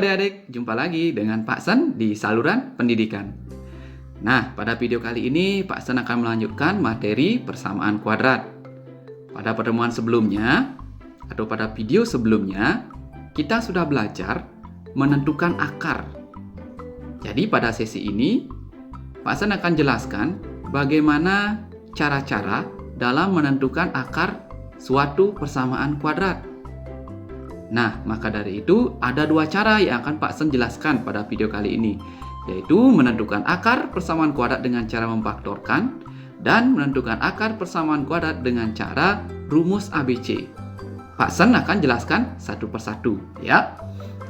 adik-adik, jumpa lagi dengan Pak Sen di saluran pendidikan. Nah, pada video kali ini Pak Sen akan melanjutkan materi persamaan kuadrat. Pada pertemuan sebelumnya, atau pada video sebelumnya, kita sudah belajar menentukan akar. Jadi pada sesi ini, Pak Sen akan jelaskan bagaimana cara-cara dalam menentukan akar suatu persamaan kuadrat. Nah, maka dari itu ada dua cara yang akan Pak Sen jelaskan pada video kali ini, yaitu menentukan akar persamaan kuadrat dengan cara memfaktorkan dan menentukan akar persamaan kuadrat dengan cara rumus ABC. Pak Sen akan jelaskan satu persatu, ya.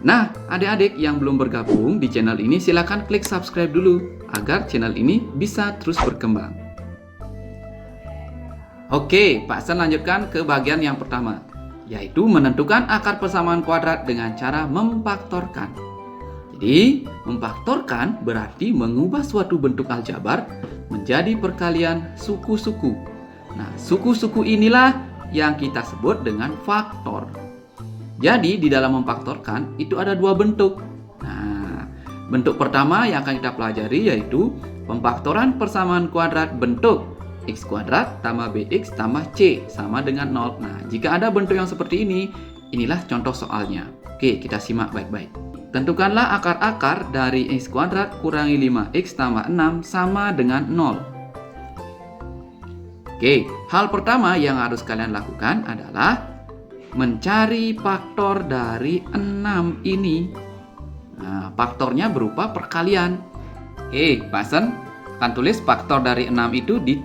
Nah, adik-adik yang belum bergabung di channel ini silakan klik subscribe dulu agar channel ini bisa terus berkembang. Oke, Pak Sen lanjutkan ke bagian yang pertama, yaitu menentukan akar persamaan kuadrat dengan cara memfaktorkan. Jadi, memfaktorkan berarti mengubah suatu bentuk aljabar menjadi perkalian suku-suku. Nah, suku-suku inilah yang kita sebut dengan faktor. Jadi, di dalam memfaktorkan itu ada dua bentuk. Nah, bentuk pertama yang akan kita pelajari yaitu pemfaktoran persamaan kuadrat bentuk x kuadrat tambah bx tambah c sama dengan 0. Nah, jika ada bentuk yang seperti ini, inilah contoh soalnya. Oke, kita simak baik-baik. Tentukanlah akar-akar dari x kuadrat kurangi 5x tambah 6 sama dengan 0. Oke, hal pertama yang harus kalian lakukan adalah mencari faktor dari 6 ini. Nah, faktornya berupa perkalian. Oke, Pak Sen akan tulis faktor dari 6 itu di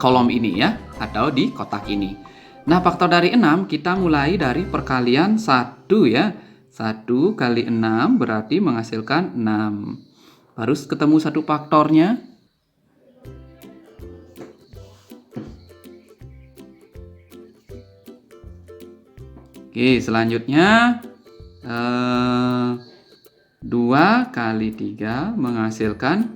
kolom ini ya, atau di kotak ini. Nah, faktor dari 6 kita mulai dari perkalian 1 ya. 1 kali 6 berarti menghasilkan 6. Baru ketemu satu faktornya. Oke, selanjutnya 2 kali 3 menghasilkan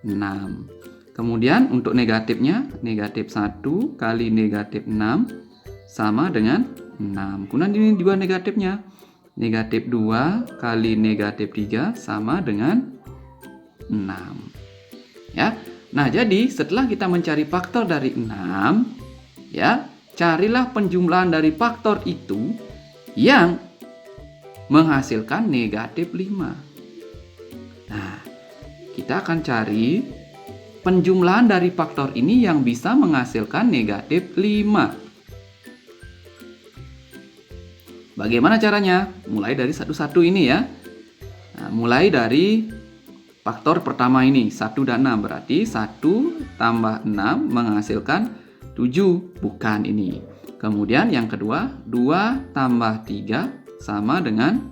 6. Kemudian untuk negatifnya, negatif 1 kali negatif 6 sama dengan 6. Kemudian ini juga negatifnya. Negatif 2 kali negatif 3 sama dengan 6. Ya. Nah, jadi setelah kita mencari faktor dari 6, ya, carilah penjumlahan dari faktor itu yang menghasilkan negatif 5. Nah, kita akan cari penjumlahan dari faktor ini yang bisa menghasilkan negatif 5. Bagaimana caranya? Mulai dari satu-satu ini ya. Nah, mulai dari faktor pertama ini, 1 dan 6. Berarti 1 tambah 6 menghasilkan 7. Bukan ini. Kemudian yang kedua, 2 tambah 3 sama dengan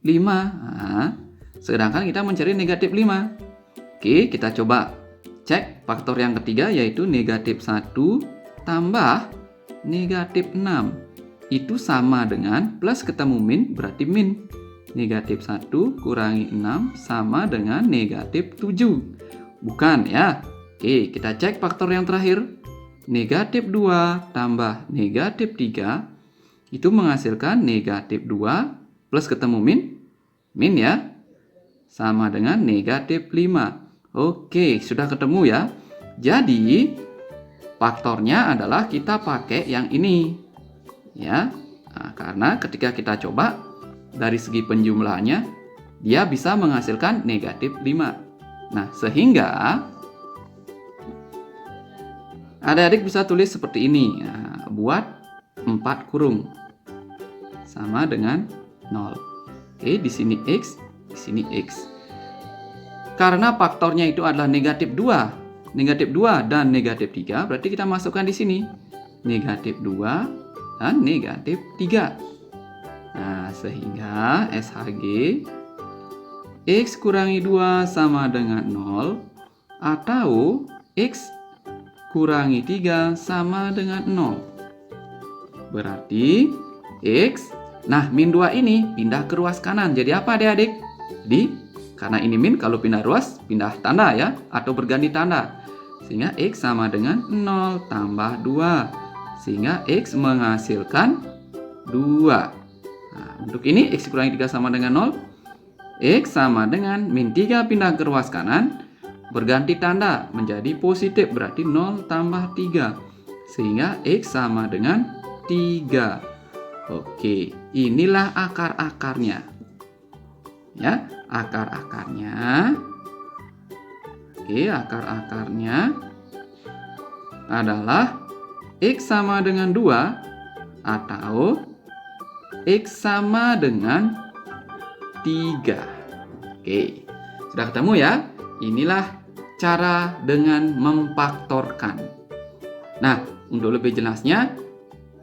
5. Nah, sedangkan kita mencari negatif 5. Oke, kita coba cek faktor yang ketiga yaitu negatif 1 tambah negatif 6. Itu sama dengan plus ketemu min berarti min. Negatif 1 kurangi 6 sama dengan negatif 7. Bukan ya. Oke, kita cek faktor yang terakhir. Negatif 2 tambah negatif 3 itu menghasilkan negatif 2 plus ketemu min. Min ya. Sama dengan negatif 5. Oke, sudah ketemu ya. Jadi, faktornya adalah kita pakai yang ini. Ya. Nah, karena ketika kita coba dari segi penjumlahannya, dia bisa menghasilkan negatif 5. Nah, sehingga adik-adik bisa tulis seperti ini. Nah, buat 4 kurung sama dengan 0. Oke, di sini X, di sini X. Karena faktornya itu adalah negatif 2 dan negatif 3, berarti kita masukkan di sini. Negatif 2 dan negatif 3. Nah, sehingga SHG X kurangi 2 sama dengan 0 atau X kurangi 3 sama dengan 0. Berarti X, nah min 2 ini pindah ke ruas kanan. Jadi apa adik-adik? Karena ini min, kalau pindah ruas, pindah tanda ya, atau berganti tanda. Sehingga X sama dengan 0 tambah 2. Sehingga X menghasilkan 2. Nah, untuk ini X kurangi 3 sama dengan 0. X sama dengan min 3 pindah ke ruas kanan, berganti tanda menjadi positif, berarti 0 tambah 3. Sehingga X sama dengan 3. Oke, inilah akar-akarnya. Ya, akar-akarnya. Oke, akar-akarnya adalah X sama dengan 2 atau X sama dengan 3. Oke, sudah ketemu ya? Inilah cara dengan memfaktorkan. Nah, untuk lebih jelasnya,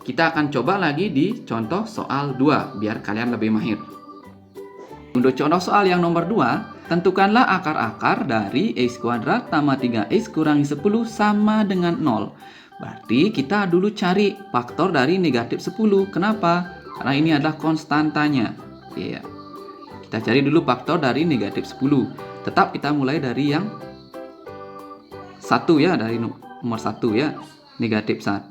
kita akan coba lagi di contoh soal 2, biar kalian lebih mahir. Untuk contoh soal yang nomor 2, tentukanlah akar-akar dari X kuadrat tambah 3X kurangi 10 sama dengan 0. Berarti kita dulu cari faktor dari negatif 10. Kenapa? Karena ini adalah konstantanya. Iya. Kita cari dulu faktor dari negatif 10. Tetap kita mulai dari yang 1 ya, dari nomor 1 ya. Negatif 1.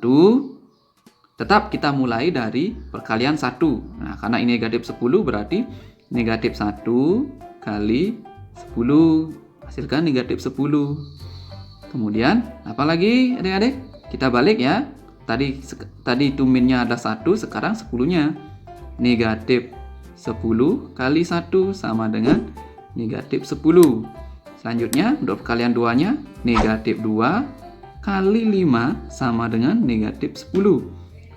Tetap kita mulai dari perkalian 1. Nah, karena ini negatif 10 berarti negatif 1 kali 10 hasilkan negatif 10. Kemudian apa lagi adik-adik? Kita balik ya. Tadi itu minnya ada 1, sekarang 10-nya. Negatif 10 kali 1 sama dengan negatif 10. Selanjutnya untuk perkalian 2-nya, negatif 2 kali 5 sama dengan negatif 10.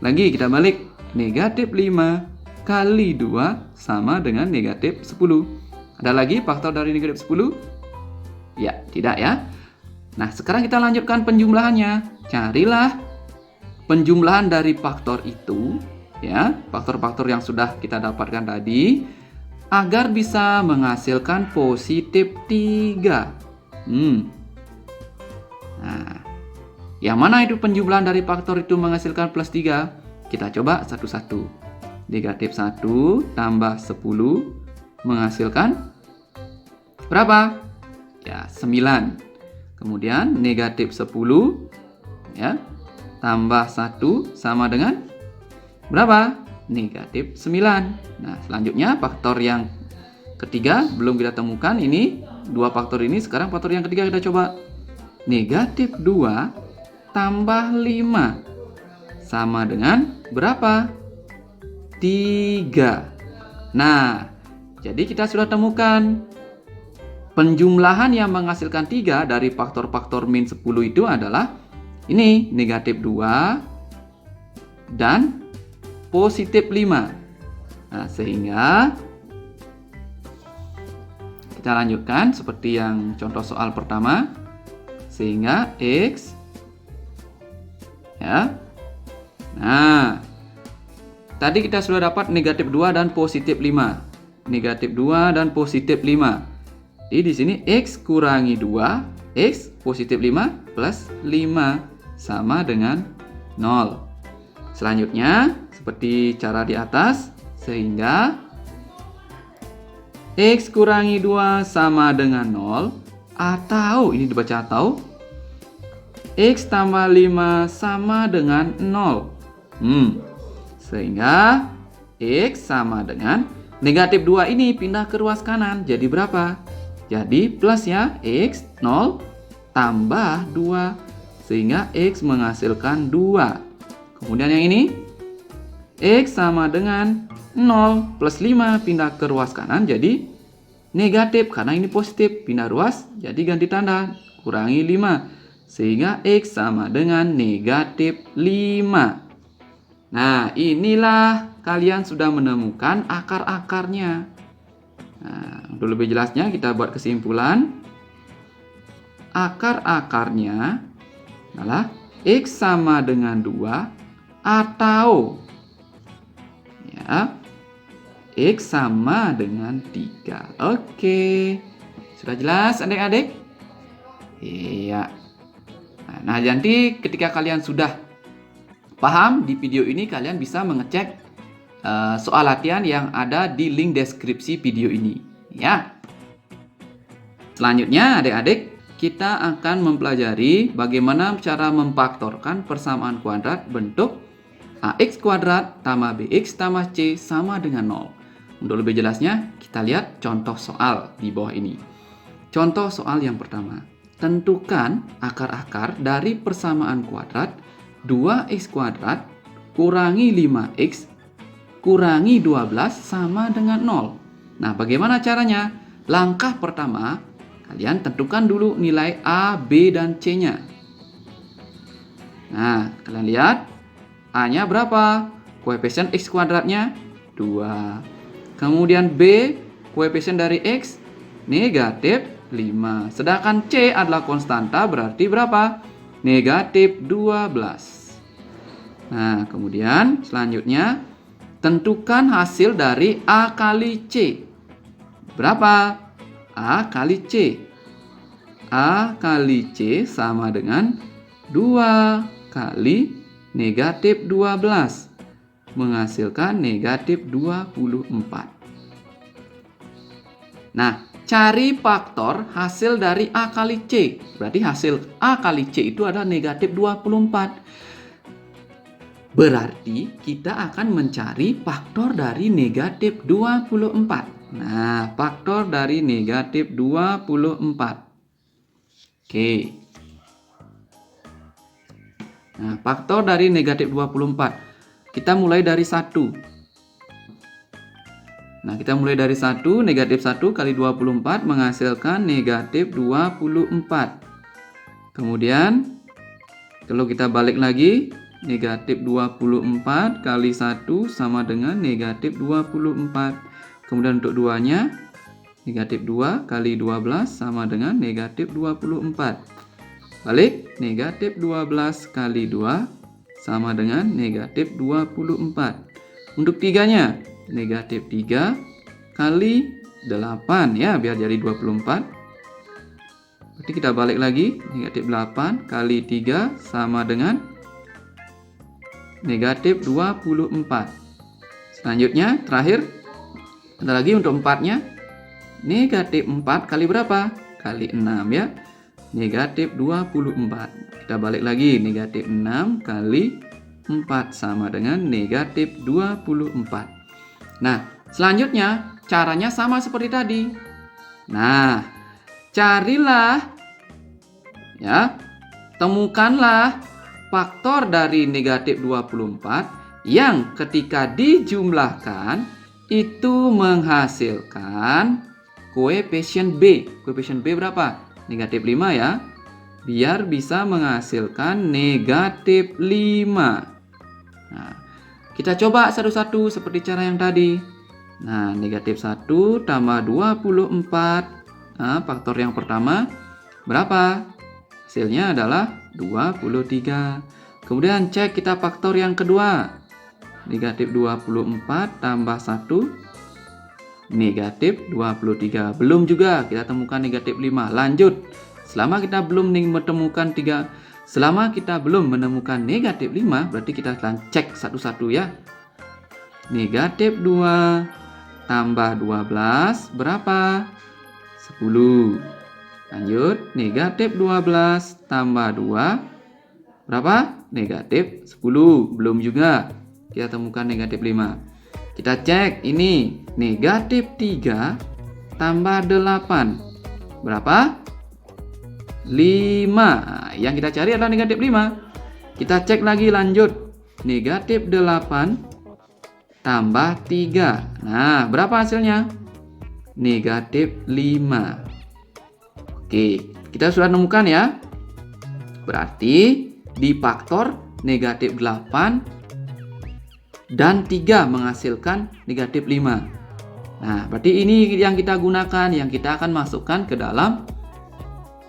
Lagi kita balik, negatif 5 kali 2 sama dengan negatif 10. Ada lagi faktor dari negatif 10? Ya, tidak ya. Nah, sekarang kita lanjutkan penjumlahannya. Carilah penjumlahan dari faktor itu, ya, faktor-faktor yang sudah kita dapatkan tadi, agar bisa menghasilkan positif 3. Nah, yang mana itu penjumlahan dari faktor itu menghasilkan plus 3? Kita coba satu-satu. Negatif 1 tambah 10 menghasilkan berapa? Ya, 9. Kemudian negatif 10 ya, tambah 1 sama dengan berapa? Negatif 9. Nah, selanjutnya faktor yang ketiga belum kita temukan. Ini dua faktor ini, sekarang faktor yang ketiga kita coba. Negatif 2 tambah 5 sama dengan berapa? 3. Nah, jadi kita sudah temukan penjumlahan yang menghasilkan 3 dari faktor-faktor min 10 itu adalah ini, negatif 2 dan positif 5. Nah, sehingga kita lanjutkan seperti yang contoh soal pertama. Sehingga X ya. Nah, tadi kita sudah dapat negatif 2 dan positif 5. Negatif 2 dan positif 5. Jadi di sini X kurangi 2, X positif 5 plus 5 sama dengan 0. Selanjutnya, seperti cara di atas, sehingga X kurangi 2 sama dengan 0, atau, ini dibaca atau, X tambah 5 sama dengan 0. Sehingga X sama dengan negatif 2 ini pindah ke ruas kanan. Jadi berapa? Jadi plus ya, X 0 tambah 2. Sehingga X menghasilkan 2. Kemudian yang ini, X sama dengan 0 plus 5 pindah ke ruas kanan. Jadi negatif, karena ini positif. Pindah ruas, jadi ganti tanda. Kurangi 5. Sehingga X sama dengan negatif 5. Nah, inilah kalian sudah menemukan akar-akarnya. Nah, untuk lebih jelasnya kita buat kesimpulan. Akar-akarnya adalah X sama dengan 2 atau ya, X sama dengan 3. Oke. Sudah jelas adik-adik? Iya. Nah, nanti ketika kalian sudah paham di video ini, kalian bisa mengecek soal latihan yang ada di link deskripsi video ini, ya. Selanjutnya adik-adik, kita akan mempelajari bagaimana cara memfaktorkan persamaan kuadrat bentuk AX kuadrat tambah BX tambah C sama dengan 0. Untuk lebih jelasnya, kita lihat contoh soal di bawah ini. Contoh soal yang pertama. Tentukan akar-akar dari persamaan kuadrat 2x kuadrat kurangi 5x kurangi 12 sama dengan 0. Nah, bagaimana caranya? Langkah pertama, kalian tentukan dulu nilai A, B, dan C-nya. Nah, kalian lihat A-nya berapa? Koefisien x kuadratnya 2. Kemudian B, koefisien dari x negatif 5. Sedangkan C adalah konstanta, berarti berapa? Negatif 12. Nah, kemudian selanjutnya tentukan hasil dari A kali C. Berapa? A kali C. A kali C sama dengan 2 kali negatif 12. Menghasilkan negatif 24. Nah, cari faktor hasil dari A kali C. Berarti hasil A kali C itu adalah negatif 24. Berarti kita akan mencari faktor dari negatif 24. Nah, faktor dari negatif 24. Oke. Nah, faktor dari negatif 24. Kita mulai dari 1. Nah, kita mulai dari 1, negatif 1 kali 24 menghasilkan negatif 24. Kemudian, kalau kita balik lagi, negatif 24 kali 1 sama dengan negatif 24. Kemudian untuk 2-nya, negatif 2 kali 12 sama dengan negatif 24. Balik, negatif 12 kali 2 sama dengan negatif 24. Untuk 3-nya, negatif 3 kali 8 ya, biar jadi 24. Berarti kita balik lagi, negatif 8 kali 3 sama dengan negatif 24. Selanjutnya, terakhir, ada lagi untuk 4-nya, negatif 4 kali berapa? Kali 6 ya, negatif 24. Kita balik lagi, negatif 6 kali 4 sama dengan negatif 24. Nah, selanjutnya caranya sama seperti tadi. Nah, carilah ya, temukanlah faktor dari negatif 24 yang ketika dijumlahkan itu menghasilkan koefisien B. Koefisien B berapa? Negatif 5 ya. Biar bisa menghasilkan negatif 5. Nah, kita coba satu-satu seperti cara yang tadi. Nah, negatif 1 tambah 24. Nah, faktor yang pertama berapa? Hasilnya adalah 23. Kemudian cek kita faktor yang kedua. Negatif 24 tambah 1. Negatif 23. Belum juga, kita temukan negatif 5. Lanjut. Selama kita belum menemukan negatif 5, berarti kita akan cek satu-satu ya. Negatif 2 tambah 12 berapa? 10. Lanjut, negatif 12 tambah 2 berapa? Negatif 10. Belum juga, kita temukan negatif 5. Kita cek ini, negatif 3 tambah 8 berapa? 5. Nah, yang kita cari adalah negatif 5. Kita cek lagi, lanjut. Negatif 8 tambah 3. Nah, berapa hasilnya? Negatif 5. Oke, kita sudah menemukan ya. Berarti di faktor negatif 8 dan 3 menghasilkan negatif 5. Nah, berarti ini yang kita gunakan, yang kita akan masukkan ke dalam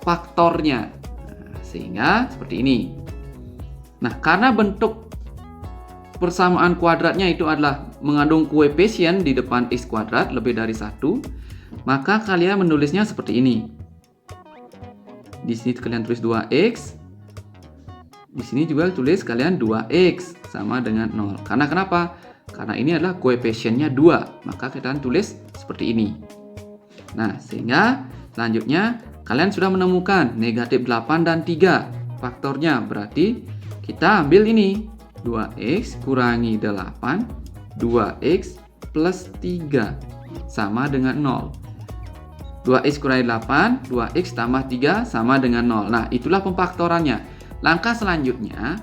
faktornya. Nah, sehingga seperti ini. Nah, karena bentuk persamaan kuadratnya itu adalah mengandung koefisien di depan x kuadrat lebih dari 1, maka kalian menulisnya seperti ini. Di sini kalian tulis 2x. Di sini juga tulis kalian 2x sama dengan 0. Karena kenapa? Karena ini adalah koefisiennya 2, maka kalian tulis seperti ini. Nah, sehingga selanjutnya kalian sudah menemukan negatif 8 dan 3 faktornya. Berarti kita ambil ini, 2x kurangi 8, 2x plus 3 sama dengan 0. 2x kurangi 8, 2x tambah 3 sama dengan 0. Nah, itulah pemfaktorannya. Langkah selanjutnya,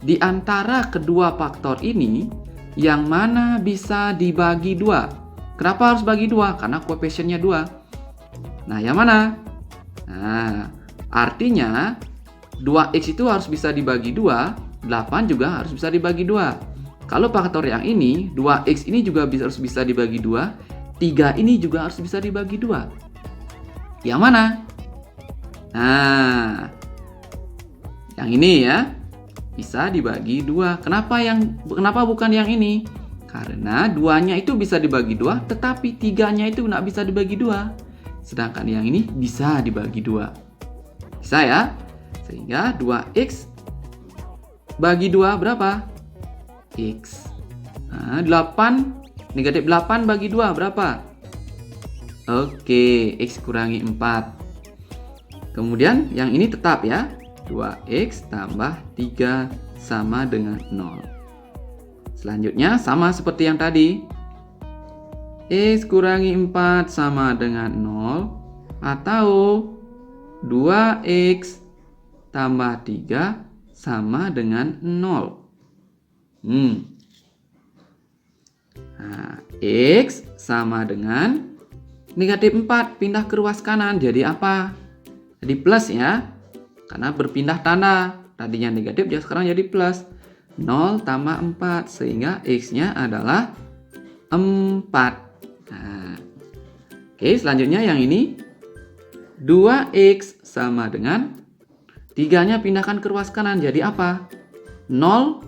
di antara kedua faktor ini, yang mana bisa dibagi 2? Kenapa harus bagi 2? Karena koefisiennya 2. Nah, yang mana? Nah, artinya 2x itu harus bisa dibagi 2, 8 juga harus bisa dibagi 2. Kalau faktor yang ini, 2x ini juga harus bisa dibagi 2, 3 ini juga harus bisa dibagi 2. Yang mana? Nah, yang ini ya, bisa dibagi 2. Kenapa bukan yang ini? Karena 2-nya itu bisa dibagi 2, tetapi 3-nya itu nggak bisa dibagi 2. Sedangkan yang ini bisa dibagi 2. Bisa ya? Sehingga 2x bagi 2 berapa? X. Nah, 8, negatif 8 bagi 2 berapa? Oke, x kurangi 4. Kemudian yang ini tetap ya. 2x tambah 3 sama dengan 0. Selanjutnya sama seperti yang tadi. X kurangi 4 sama dengan 0. Atau 2x tambah 3 sama dengan 0. Nah, x sama dengan negatif 4 pindah ke ruas kanan jadi apa? Jadi plus ya. Karena berpindah tanda. Tadinya negatif ya sekarang jadi plus. 0 tambah 4 sehingga x-nya adalah 4. Nah, oke, selanjutnya yang ini 2x sama dengan 3-nya pindahkan ke ruas kanan jadi apa? 0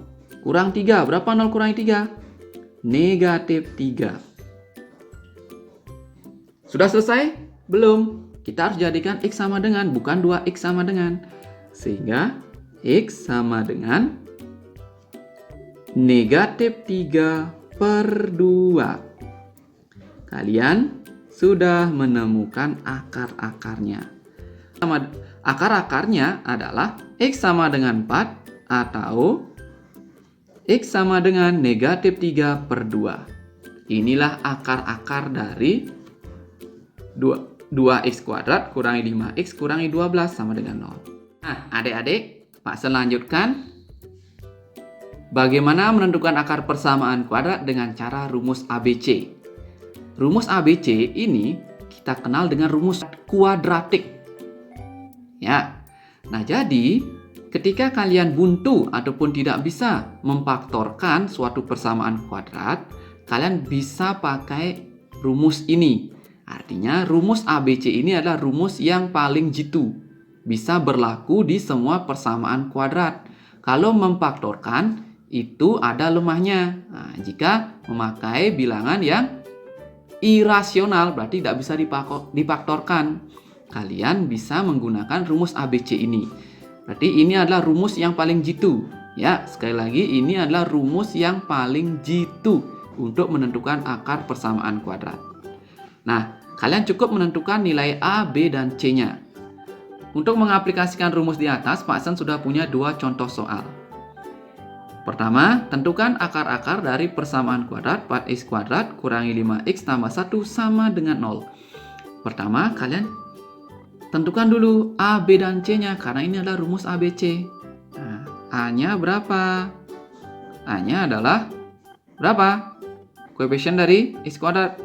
kurang 3. Berapa 0 kurangi 3? Negatif 3. Sudah selesai? Belum. Kita harus jadikan x sama dengan, bukan 2x sama dengan. Sehingga x sama dengan negatif 3 per 2. Kalian sudah menemukan akar-akarnya. Akar-akarnya adalah x sama dengan 4 atau x sama dengan negatif 3 per 2. Inilah akar-akar dari 2x kuadrat kurangi 5x kurangi 12 sama dengan 0. Nah, adik-adik, Pak selanjutkan. Bagaimana menentukan akar persamaan kuadrat dengan cara rumus ABC. Rumus ABC ini kita kenal dengan rumus kuadratik. Ya. Nah, jadi ketika kalian buntu ataupun tidak bisa memfaktorkan suatu persamaan kuadrat, kalian bisa pakai rumus ini. Artinya rumus ABC ini adalah rumus yang paling jitu. Bisa berlaku di semua persamaan kuadrat. Kalau memfaktorkan, itu ada lemahnya. Nah, jika memakai bilangan yang irasional, berarti tidak bisa difaktorkan. Kalian bisa menggunakan rumus ABC ini. Berarti ini adalah rumus yang paling jitu. Ya, sekali lagi ini adalah rumus yang paling jitu untuk menentukan akar persamaan kuadrat. Nah, kalian cukup menentukan nilai A, B, dan C-nya. Untuk mengaplikasikan rumus di atas, Pak Sen sudah punya 2 contoh soal. Pertama, tentukan akar-akar dari persamaan kuadrat 4x kuadrat kurangi 5x tambah 1 sama dengan 0. Pertama, kalian tentukan dulu A, B, dan C-nya karena ini adalah rumus ABC. Nah, A-nya berapa? A-nya adalah berapa? Koefisien dari x kuadrat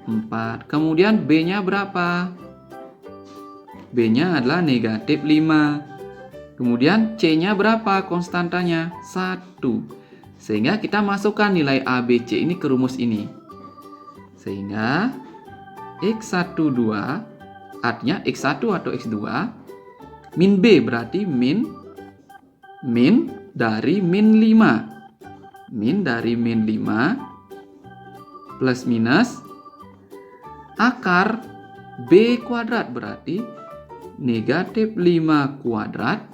4. Kemudian B-nya berapa? B-nya adalah negatif 5. Kemudian C-nya berapa konstantanya? 1. Sehingga kita masukkan nilai A, B, C ini ke rumus ini. Sehingga X12 artinya X1 atau X2 min B berarti min dari min 5. Min dari min 5 plus minus akar B kuadrat berarti negatif 5 kuadrat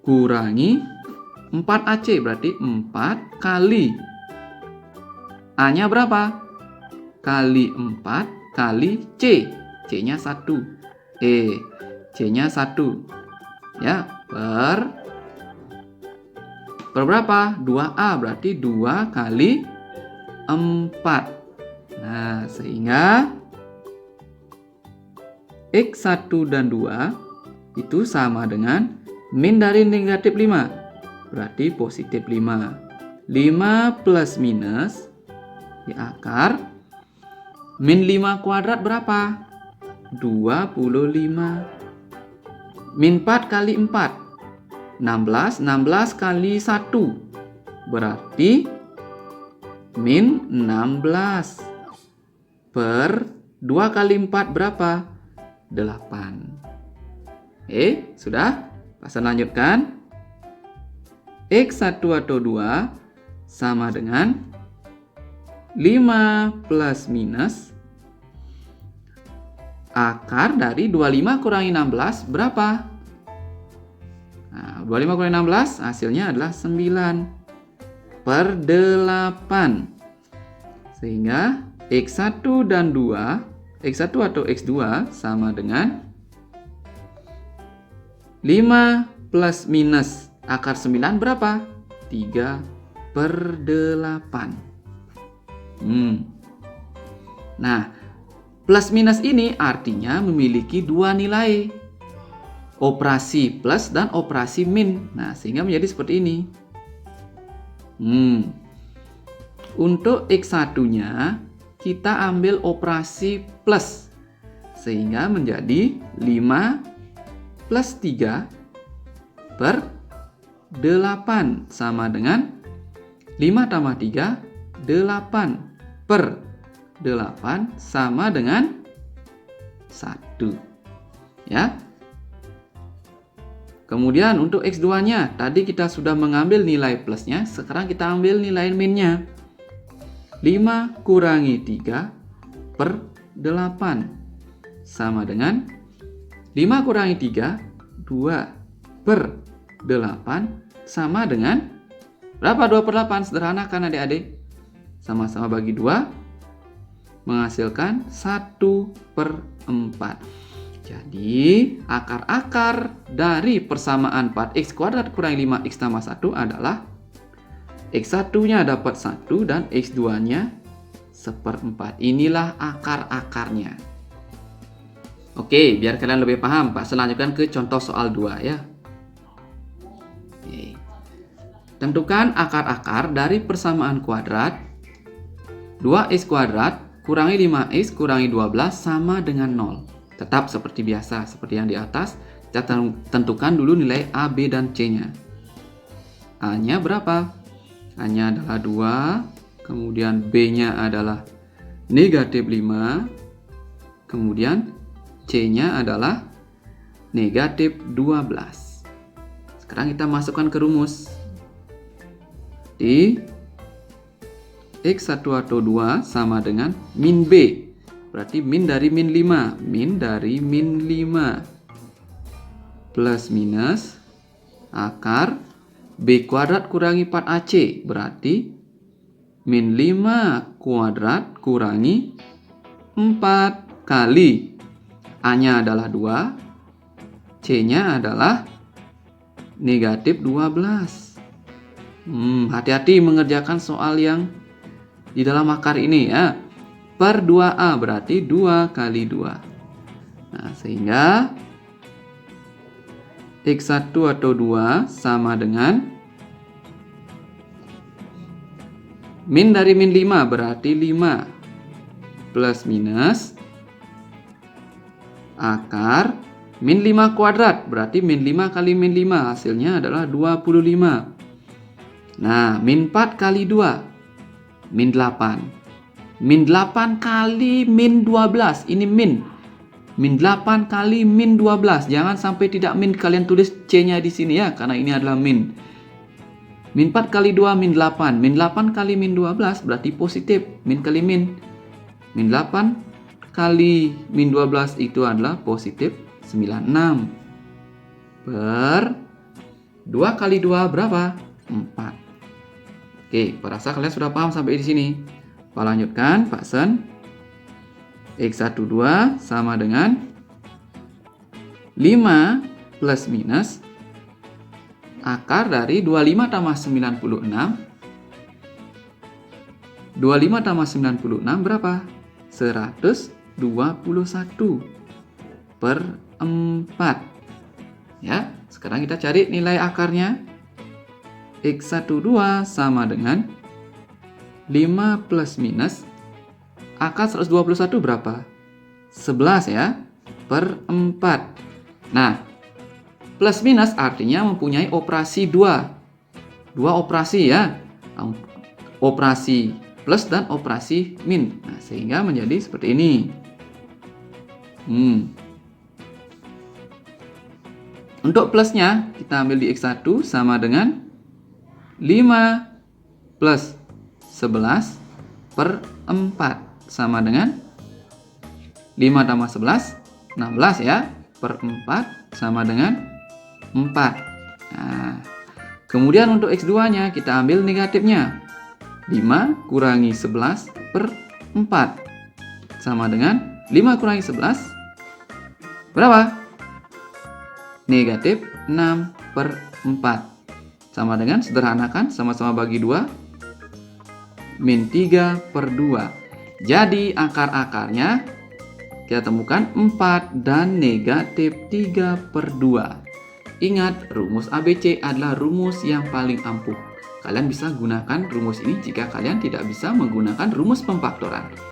kurangi 4AC berarti 4 kali A-nya berapa? Kali 4 kali C. C-nya 1. C-nya 1. Ya, per berapa? 2A berarti 2 kali Nah, sehingga X1 dan 2 itu sama dengan min dari negatif 5. Berarti positif 5. 5 plus minus di akar min 5 kuadrat berapa? 25. Min 4 kali 4. 16. 16 kali 1. Berarti min 16. Per 2 kali 4 berapa? 8. Sudah? Pasal lanjutkan. X1 atau 2 sama dengan 5 plus minus akar dari 25 kurangi 16 berapa? Nah, 25 kurangi 16 hasilnya adalah 9 per 8. Sehingga X1 dan 2, X1 atau X2 sama dengan 5 plus minus akar 9 berapa? 3 per 8. Nah, plus minus ini artinya memiliki dua nilai. Operasi plus dan operasi min. Nah, sehingga menjadi seperti ini. Untuk X1-nya kita ambil operasi plus. Sehingga menjadi 5 plus 3 per 8 sama dengan 5 tambah 3, 8 per 8 sama dengan 1. Ya. Kemudian untuk X2-nya, tadi kita sudah mengambil nilai plusnya, sekarang kita ambil nilai minnya. 5 kurangi 3 per 8 sama dengan 5 kurangi 3, 2 per 8 sama dengan berapa 2 per 8? Sederhana kan adik-adik? Sama-sama bagi 2 menghasilkan 1 per 4. Jadi akar-akar dari persamaan 4x kuadrat kurangi 5x tambah 1 adalah X1-nya dapat 1 dan X2-nya 1/4. Inilah akar-akarnya. Oke, biar kalian lebih paham, Pak selanjutkan ke contoh soal 2 ya. Oke. Tentukan akar-akar dari persamaan kuadrat 2x kuadrat kurangi 5x kurangi 12 sama dengan 0. Tetap seperti biasa, seperti yang di atas. Kita tentukan dulu nilai A, B, dan C-nya. A-nya berapa? A-nya adalah 2. Kemudian B-nya adalah negatif 5. Kemudian C-nya adalah negatif 12. Sekarang kita masukkan ke rumus. Di X1 atau 2 sama dengan min B. Berarti min dari min 5. Min dari min 5. Plus minus akar B kuadrat kurangi 4AC. Berarti min 5 kuadrat kurangi 4 kali. A-nya adalah 2. C-nya adalah negatif 12. Hati-hati mengerjakan soal yang di dalam akar ini ya. Per 2A berarti 2 kali 2. Nah, sehingga X1 atau 2 sama dengan min dari min 5 berarti 5 plus minus akar min 5 kuadrat berarti min 5 kali min 5 hasilnya adalah 25. Nah, min 4 kali 2 min 8. Min 8 kali min 12. Ini min. Min 8 kali min 12. Jangan sampai tidak min, kalian tulis C-nya di sini ya, karena ini adalah min. Min 4 kali 2 min 8. Min 8 kali min 12 berarti positif. Min kali min. Min 8 kali min 12 itu adalah positif 96. Per 2 kali 2 berapa? 4. Oke, perasa kalian sudah paham sampai di sini. Pak lanjutkan, Pak Sen. X12 sama dengan 5 plus minus akar dari 25 tambah 96 25 tambah 96 berapa? 121 per 4. Ya, sekarang kita cari nilai akarnya. X12 sama dengan 5 plus minus akar 121 berapa? 11 ya, per 4. Nah, plus minus artinya mempunyai operasi 2. 2 operasi ya. Operasi plus dan operasi min. Nah, sehingga menjadi seperti ini. Untuk plusnya, kita ambil di X1 sama dengan 5 plus 11 per 4. Sama dengan 5 tambah 11, 16 ya. Per 4 sama dengan 4. Nah, kemudian untuk X2-nya, kita ambil negatifnya. 5 kurangi 11 per 4. Sama dengan 5 kurangi 11, berapa? Negatif 6 per 4. Sama dengan, sederhanakan, sama-sama bagi 2, min 3 per 2. Jadi akar-akarnya kita temukan 4 dan negatif 3 per 2. Ingat, rumus ABC adalah rumus yang paling ampuh. Kalian bisa gunakan rumus ini jika kalian tidak bisa menggunakan rumus pemfaktoran.